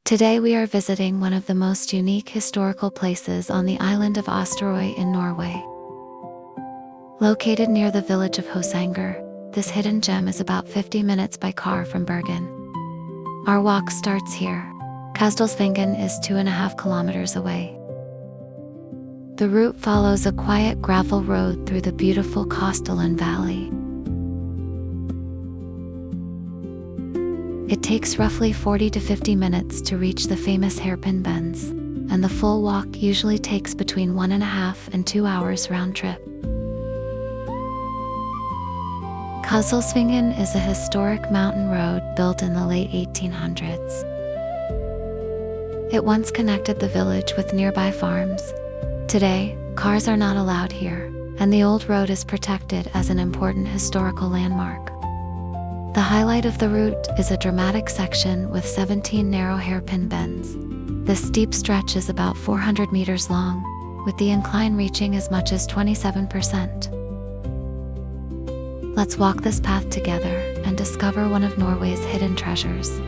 Today we are visiting one of the most unique historical places on the island of Osterøy in Norway. Located near the village of Hosanger, this hidden gem is about 50 minutes by car from Bergen. Our walk starts here. Kossdalssvingane is 2.5 kilometers away. The route follows a quiet gravel road through the beautiful Kossdalen Valley. It takes roughly 40 to 50 minutes to reach the famous Hairpin bends, and the full walk usually takes between 1.5 and 2 hours round trip. Kossdalssvingane is a historic mountain road built in the late 1800s. It once connected the village with nearby farms. Today, cars are not allowed here, and the old road is protected as an important historical landmark. The highlight of the route is a dramatic section with 17 narrow hairpin bends. This steep stretch is about 400 meters long, with the incline reaching as much as 27%. Let's walk this path together and discover one of Norway's hidden treasures.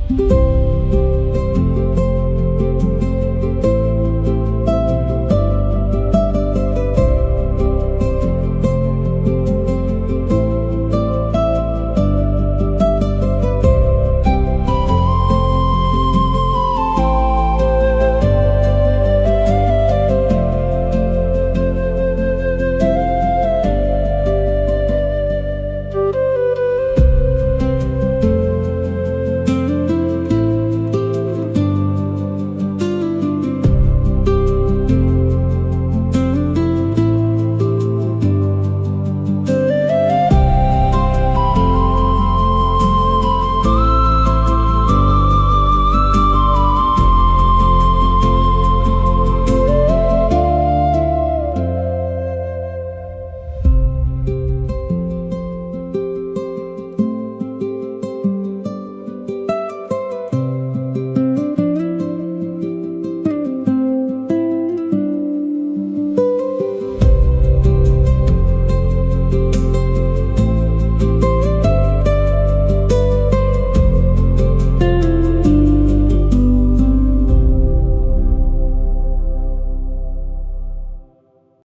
Bye.